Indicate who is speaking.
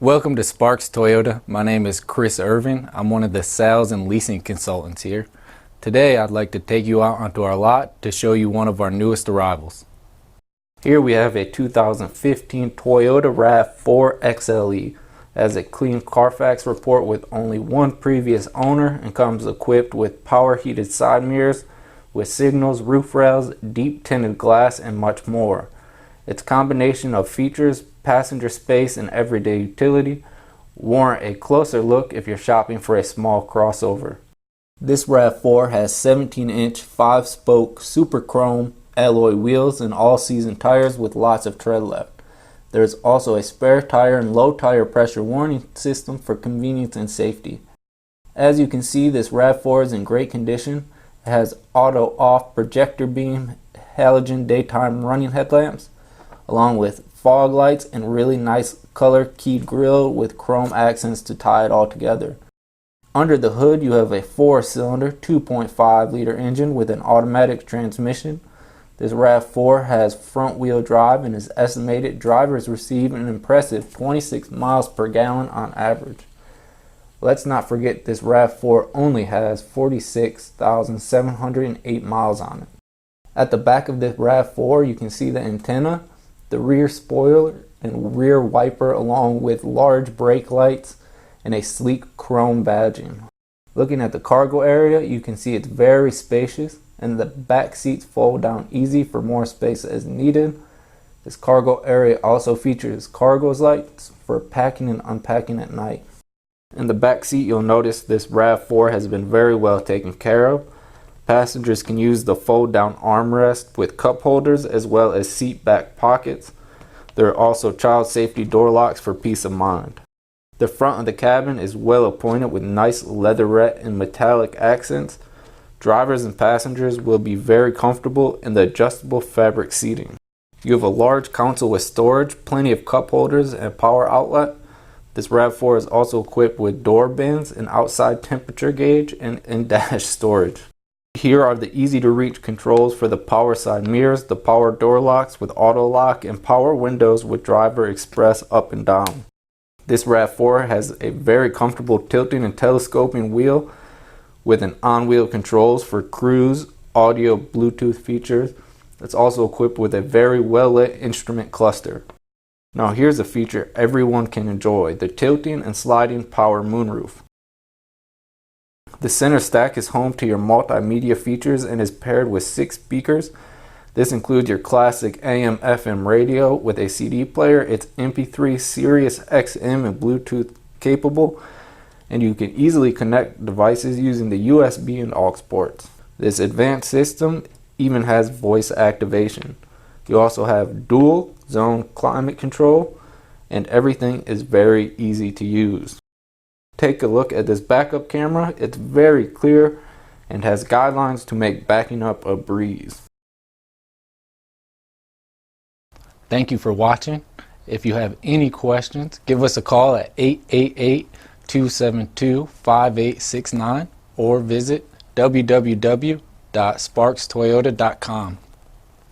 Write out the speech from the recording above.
Speaker 1: Welcome to Sparks Toyota. My name is Chris Irvin. I'm one of the sales and leasing consultants here. Today I'd like to take you out onto our lot to show you one of our newest arrivals. Here we have a 2015 Toyota RAV4 XLE. It has a clean Carfax report with only one previous owner and comes equipped with power heated side mirrors with signals, roof rails, deep tinted glass, and much more. Its combination of features, passenger space, and everyday utility warrant a closer look if you're shopping for a small crossover. This RAV4 has 17-inch 5-spoke super chrome alloy wheels and all-season tires with lots of tread left. There is also a spare tire and low tire pressure warning system for convenience and safety. As you can see, this RAV4 is in great condition. It has auto off projector beam, halogen daytime running headlamps, along with fog lights and really nice color keyed grille with chrome accents to tie it all together. Under the hood you have a 4-cylinder 2.5 liter engine with an automatic transmission. This RAV4 has front wheel drive and is estimated drivers receive an impressive 26 miles per gallon on average. Let's not forget this RAV4 only has 46,708 miles on it. At the back of this RAV4 you can see the antenna, the rear spoiler and rear wiper, along with large brake lights and a sleek chrome badging. Looking at the cargo area, you can see it's very spacious and the back seats fold down easy for more space as needed. This cargo area also features cargo lights for packing and unpacking at night. In the back seat you'll notice this RAV4 has been very well taken care of. Passengers can use the fold down armrest with cup holders as well as seat back pockets. There are also child safety door locks for peace of mind. The front of the cabin is well appointed with nice leatherette and metallic accents. Drivers and passengers will be very comfortable in the adjustable fabric seating. You have a large console with storage, plenty of cup holders and power outlet. This RAV4 is also equipped with door bins, an outside temperature gauge, and in-dash storage. Here are the easy to reach controls for the power side mirrors, the power door locks with auto lock, and power windows with driver express up and down. This RAV4 has a very comfortable tilting and telescoping wheel with an on-wheel controls for cruise, audio, Bluetooth features. It's also equipped with a very well lit instrument cluster. Now here's a feature everyone can enjoy, the tilting and sliding power moonroof. The center stack is home to your multimedia features and is paired with 6 speakers. This includes your classic AM/FM radio with a CD player. It's MP3, Sirius XM, and Bluetooth capable, and you can easily connect devices using the USB and aux ports. This advanced system even has voice activation. You also have dual zone climate control, and everything is very easy to use. Take a look at this backup camera. It's very clear and has guidelines to make backing up a breeze. Thank you for watching. If you have any questions, give us a call at 888-272-5869 or visit www.sparkstoyota.com.